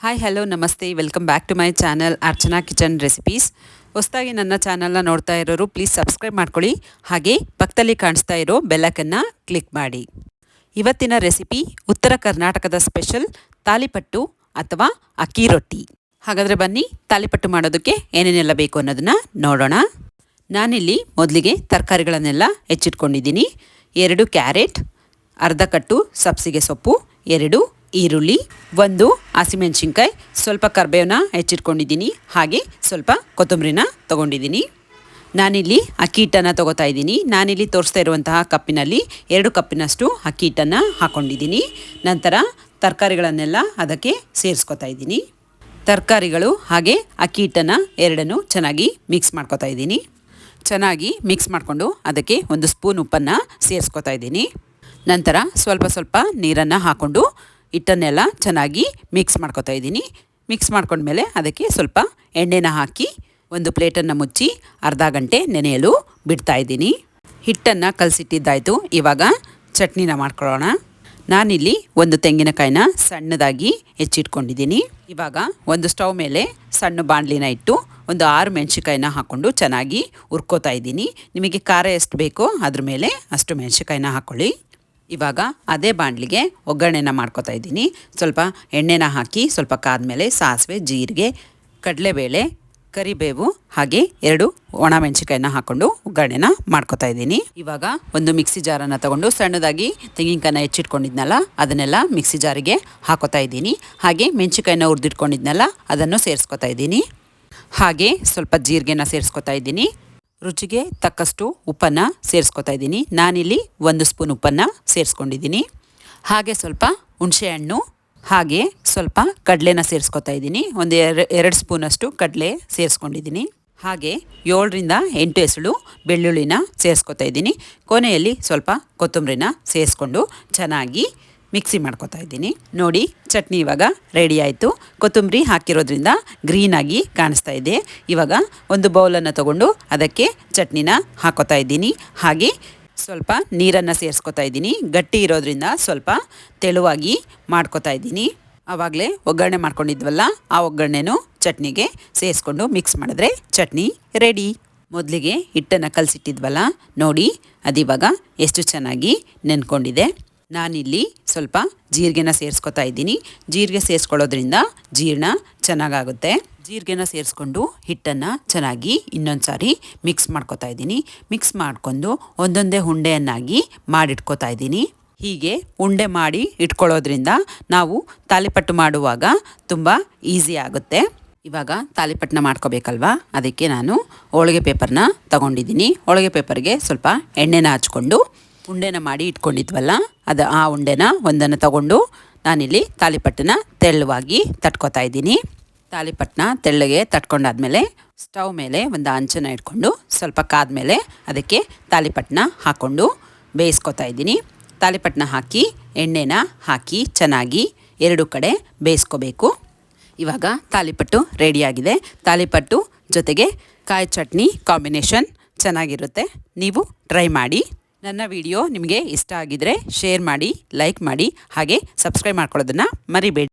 Hi hello ನಮಸ್ತೆ welcome back to my channel Archana kitchen recipes. ಹೊಸದಾಗಿ ನನ್ನ ಚಾನಲ್ನ ನೋಡ್ತಾ ಇರೋರು ಪ್ಲೀಸ್ ಸಬ್ಸ್ಕ್ರೈಬ್ ಮಾಡ್ಕೊಳ್ಳಿ. ಹಾಗೆ ಪಕ್ಕದಲ್ಲಿ ಕಾಣಿಸ್ತಾ ಇರೋ ಬೆಲ್ಲೈಕನ್ನ ಕ್ಲಿಕ್ ಮಾಡಿ. ಇವತ್ತಿನ ರೆಸಿಪಿ ಉತ್ತರ ಕರ್ನಾಟಕದ ಸ್ಪೆಷಲ್ ತಾಲಿಪಟ್ಟು ಅಥವಾ ಅಕ್ಕಿ ರೊಟ್ಟಿ. ಹಾಗಾದರೆ ಬನ್ನಿ ತಾಲಿಪಟ್ಟು ಮಾಡೋದಕ್ಕೆ ಏನೇನೆಲ್ಲ ಬೇಕು ಅನ್ನೋದನ್ನು ನೋಡೋಣ. ನಾನಿಲ್ಲಿ ಮೊದಲಿಗೆ ತರಕಾರಿಗಳನ್ನೆಲ್ಲ ಹೆಚ್ಚಿಟ್ಕೊಂಡಿದ್ದೀನಿ. 2 ಕ್ಯಾರೆಟ್, ಅರ್ಧ ಕಟ್ಟು ಸಬ್ಸಿಗೆ ಸೊಪ್ಪು, 2 ಈರುಳ್ಳಿ, 1 ಹಸಿಮೆಣಸಿನ್ಕಾಯಿ, ಸ್ವಲ್ಪ ಕರಿಬೇವನ್ನ ಹೆಚ್ಚಿಟ್ಕೊಂಡಿದ್ದೀನಿ. ಹಾಗೆ ಸ್ವಲ್ಪ ಕೊತ್ತಂಬರಿನ ತೊಗೊಂಡಿದ್ದೀನಿ. ನಾನಿಲ್ಲಿ ಅಕ್ಕಿ ಹಿಟ್ಟನ್ನು ತೊಗೋತಾ ಇದ್ದೀನಿ. ನಾನಿಲ್ಲಿ ತೋರಿಸ್ತಾ ಇರುವಂತಹ ಕಪ್ಪಿನಲ್ಲಿ 2 ಕಪ್ಪಿನಷ್ಟು ಅಕ್ಕಿ ಹಿಟ್ಟನ್ನು ಹಾಕ್ಕೊಂಡಿದ್ದೀನಿ. ನಂತರ ತರಕಾರಿಗಳನ್ನೆಲ್ಲ ಅದಕ್ಕೆ ಸೇರಿಸ್ಕೊತಾ ಇದ್ದೀನಿ. ತರಕಾರಿಗಳು ಹಾಗೆ ಅಕ್ಕಿ ಹಿಟ್ಟನ್ನು ಎರಡನ್ನೂ ಚೆನ್ನಾಗಿ ಮಿಕ್ಸ್ ಮಾಡ್ಕೊತಾ ಇದ್ದೀನಿ. ಚೆನ್ನಾಗಿ ಮಿಕ್ಸ್ ಮಾಡಿಕೊಂಡು ಅದಕ್ಕೆ 1 ಸ್ಪೂನ್ ಉಪ್ಪನ್ನು ಸೇರಿಸ್ಕೊತಾ ಇದ್ದೀನಿ. ನಂತರ ಸ್ವಲ್ಪ ನೀರನ್ನು ಹಾಕ್ಕೊಂಡು ಹಿಟ್ಟನ್ನೆಲ್ಲ ಚೆನ್ನಾಗಿ ಮಿಕ್ಸ್ ಮಾಡ್ಕೊತಾ ಇದ್ದೀನಿ. ಮಿಕ್ಸ್ ಮಾಡ್ಕೊಂಡ್ಮೇಲೆ ಅದಕ್ಕೆ ಸ್ವಲ್ಪ ಎಣ್ಣೆನ ಹಾಕಿ ಒಂದು ಪ್ಲೇಟನ್ನು ಮುಚ್ಚಿ ಅರ್ಧ ಗಂಟೆ ನೆನೆಯಲು ಬಿಡ್ತಾ ಇದ್ದೀನಿ. ಹಿಟ್ಟನ್ನು ಕಲಸಿಟ್ಟಿದ್ದಾಯಿತು. ಇವಾಗ ಚಟ್ನಿನ ಮಾಡ್ಕೊಳ್ಳೋಣ. ನಾನಿಲ್ಲಿ 1 ತೆಂಗಿನಕಾಯಿನ ಸಣ್ಣದಾಗಿ ಹೆಚ್ಚಿಟ್ಕೊಂಡಿದ್ದೀನಿ. ಇವಾಗ ಒಂದು ಸ್ಟವ್ ಮೇಲೆ ಸಣ್ಣ ಬಾಣಲಿನ ಇಟ್ಟು 6 ಮೆಣಸಿನ್ಕಾಯಿನ ಹಾಕ್ಕೊಂಡು ಚೆನ್ನಾಗಿ ಹುರ್ಕೋತಾ ಇದ್ದೀನಿ. ನಿಮಗೆ ಖಾರ ಎಷ್ಟು ಬೇಕೋ ಅದ್ರ ಮೇಲೆ ಅಷ್ಟು ಮೆಣಸಿನ್ಕಾಯಿನ ಹಾಕ್ಕೊಳ್ಳಿ. ಇವಾಗ ಅದೇ ಬಾಣಲಿಗೆ ಒಗ್ಗರಣೆನ ಮಾಡ್ಕೊತಾ ಇದ್ದೀನಿ. ಸ್ವಲ್ಪ ಎಣ್ಣೆನ ಹಾಕಿ ಸ್ವಲ್ಪ ಕಾದ್ಮೇಲೆ ಸಾಸಿವೆ, ಜೀರಿಗೆ, ಕಡಲೆಬೇಳೆ, ಕರಿಬೇವು ಹಾಗೆ 2 ಒಣ ಮೆಣಸಿನ್ಕಾಯಿನ ಹಾಕ್ಕೊಂಡು ಒಗ್ಗರಣೆನ ಮಾಡ್ಕೊತಾ ಇದ್ದೀನಿ. ಇವಾಗ ಒಂದು ಮಿಕ್ಸಿ ಜಾರನ್ನು ತಗೊಂಡು ಸಣ್ಣದಾಗಿ ತೆಂಗಿನಕಾಯಿನ ಹೆಚ್ಚಿಟ್ಕೊಂಡಿದ್ನಲ್ಲ ಅದನ್ನೆಲ್ಲ ಮಿಕ್ಸಿ ಜಾರಿಗೆ ಹಾಕೋತಾ ಇದ್ದೀನಿ. ಹಾಗೆ ಮೆಣಸಿನ್ಕಾಯಿನ ಹುರಿದಿಟ್ಕೊಂಡಿದ್ನಲ್ಲ ಅದನ್ನು ಸೇರಿಸ್ಕೊತಾ ಇದ್ದೀನಿ. ಹಾಗೆ ಸ್ವಲ್ಪ ಜೀರಿಗೆನ ಸೇರಿಸ್ಕೊತಾ ಇದ್ದೀನಿ. ರುಚಿಗೆ ತಕ್ಕಷ್ಟು ಉಪ್ಪನ್ನು ಸೇರಿಸ್ಕೊತಾ ಇದ್ದೀನಿ. ನಾನಿಲ್ಲಿ 1 ಸ್ಪೂನ್ ಉಪ್ಪನ್ನು ಸೇರಿಸ್ಕೊಂಡಿದ್ದೀನಿ. ಹಾಗೆ ಸ್ವಲ್ಪ ಹುಣಸೆಹಣ್ಣು ಹಾಗೆ ಸ್ವಲ್ಪ ಕಡಲೆನ ಸೇರಿಸ್ಕೊತಾ ಇದ್ದೀನಿ. 2 ಸ್ಪೂನಷ್ಟು ಕಡಲೆ ಸೇರಿಸ್ಕೊಂಡಿದ್ದೀನಿ. ಹಾಗೆ 7ರಿಂದ 8 ಎಸಳು ಬೆಳ್ಳುಳ್ಳಿನ ಸೇರಿಸ್ಕೊತಾ ಇದ್ದೀನಿ. ಕೊನೆಯಲ್ಲಿ ಸ್ವಲ್ಪ ಕೊತ್ತಂಬರಿನ ಸೇರಿಸ್ಕೊಂಡು ಚೆನ್ನಾಗಿ ಮಿಕ್ಸಿ ಮಾಡ್ಕೊತಾ ಇದ್ದೀನಿ. ನೋಡಿ ಚಟ್ನಿ ಇವಾಗ ರೆಡಿ ಆಯಿತು. ಕೊತ್ತಂಬರಿ ಹಾಕಿರೋದ್ರಿಂದ ಗ್ರೀನಾಗಿ ಕಾಣಿಸ್ತಾ ಇದೆ. ಇವಾಗ ಒಂದು ಬೌಲನ್ನು ತಗೊಂಡು ಅದಕ್ಕೆ ಚಟ್ನಿನ ಹಾಕೋತಾ ಇದ್ದೀನಿ. ಹಾಗೆ ಸ್ವಲ್ಪ ನೀರನ್ನು ಸೇರಿಸ್ಕೊತಾ ಇದ್ದೀನಿ. ಗಟ್ಟಿ ಇರೋದ್ರಿಂದ ಸ್ವಲ್ಪ ತೆಳುವಾಗಿ ಮಾಡ್ಕೊತಾ ಇದ್ದೀನಿ. ಆವಾಗಲೇ ಒಗ್ಗರಣೆ ಮಾಡ್ಕೊಂಡಿದ್ವಲ್ಲ ಆ ಒಗ್ಗರಣೆನೂ ಚಟ್ನಿಗೆ ಸೇರಿಸ್ಕೊಂಡು ಮಿಕ್ಸ್ ಮಾಡಿದ್ರೆ ಚಟ್ನಿ ರೆಡಿ. ಮೊದಲಿಗೆ ಹಿಟ್ಟನ್ನು ಕಲಸಿಟ್ಟಿದ್ವಲ್ಲ ನೋಡಿ ಅದಿವಾಗ ಎಷ್ಟು ಚೆನ್ನಾಗಿ ನೆನ್ಕೊಂಡಿದೆ. ನಾನಿಲ್ಲಿ ಸ್ವಲ್ಪ ಜೀರಿಗೆನ ಸೇರಿಸ್ಕೊತಾ ಇದ್ದೀನಿ. ಜೀರಿಗೆ ಸೇರಿಸ್ಕೊಳ್ಳೋದ್ರಿಂದ ಜೀರ್ಣ ಚೆನ್ನಾಗಾಗುತ್ತೆ. ಜೀರಿಗೆನ ಸೇರಿಸ್ಕೊಂಡು ಹಿಟ್ಟನ್ನು ಚೆನ್ನಾಗಿ ಇನ್ನೊಂದು ಸಾರಿ ಮಿಕ್ಸ್ ಮಾಡ್ಕೊತಾ ಇದ್ದೀನಿ. ಮಿಕ್ಸ್ ಮಾಡ್ಕೊಂಡು ಒಂದೊಂದೇ ಉಂಡೆಯನ್ನಾಗಿ ಮಾಡಿಟ್ಕೊತಾ ಇದ್ದೀನಿ. ಹೀಗೆ ಉಂಡೆ ಮಾಡಿ ಇಟ್ಕೊಳ್ಳೋದ್ರಿಂದ ನಾವು ತಾಲಿಪಟ್ಟು ಮಾಡುವಾಗ ತುಂಬ ಈಸಿ ಆಗುತ್ತೆ. ಇವಾಗ ತಾಲಿಪಟ್ಟನ್ನ ಮಾಡ್ಕೋಬೇಕಲ್ವಾ, ಅದಕ್ಕೆ ನಾನು ಹೋಳಿಗೆ ಪೇಪರ್ನ ತಗೊಂಡಿದ್ದೀನಿ. ಹೋಳಿಗೆ ಪೇಪರ್ಗೆ ಸ್ವಲ್ಪ ಎಣ್ಣೆನ ಹಚ್ಕೊಂಡು ಉಂಡೆನ ಮಾಡಿ ಇಟ್ಕೊಂಡಿದ್ವಲ್ಲ ಆ ಉಂಡೆನ ಒಂದನ್ನು ತಗೊಂಡು ನಾನಿಲ್ಲಿ ತಾಲಿಪಟ್ಟನ್ನ ತೆಳ್ಳವಾಗಿ ತಟ್ಕೊತಾ ಇದ್ದೀನಿ. ತಾಲಿಪಟ್ಟನ್ನ ತೆಳ್ಳಗೆ ತಟ್ಕೊಂಡಾದ್ಮೇಲೆ ಸ್ಟವ್ ಮೇಲೆ ಒಂದು ಹಂಚನ್ನು ಇಟ್ಕೊಂಡು ಸ್ವಲ್ಪ ಕಾದ್ಮೇಲೆ ಅದಕ್ಕೆ ತಾಲಿಪಟ್ಟನ್ನ ಹಾಕ್ಕೊಂಡು ಬೇಯಿಸ್ಕೊತಾ ಇದ್ದೀನಿ. ತಾಲಿಪಟ್ಟನ್ನ ಹಾಕಿ ಎಣ್ಣೆನ ಹಾಕಿ ಚೆನ್ನಾಗಿ 2 ಕಡೆ ಬೇಯಿಸ್ಕೋಬೇಕು. ಇವಾಗ ತಾಲಿಪಟ್ಟು ರೆಡಿಯಾಗಿದೆ. ತಾಲಿಪಟ್ಟು ಜೊತೆಗೆ ಕಾಯಿ ಚಟ್ನಿ ಕಾಂಬಿನೇಷನ್ ಚೆನ್ನಾಗಿರುತ್ತೆ. ನೀವು ಟ್ರೈ ಮಾಡಿ. ನನ್ನ ವಿಡಿಯೋ ನಿಮಗೆ ಇಷ್ಟ ಆಗಿದರೆ ಶೇರ್ ಮಾಡಿ, ಲೈಕ್ ಮಾಡಿ, ಹಾಗೆ ಸಬ್ಸ್ಕ್ರೈಬ್ ಮಾಡ್ಕೊಳ್ಳೋದನ್ನು ಮರಿಬೇಡಿ.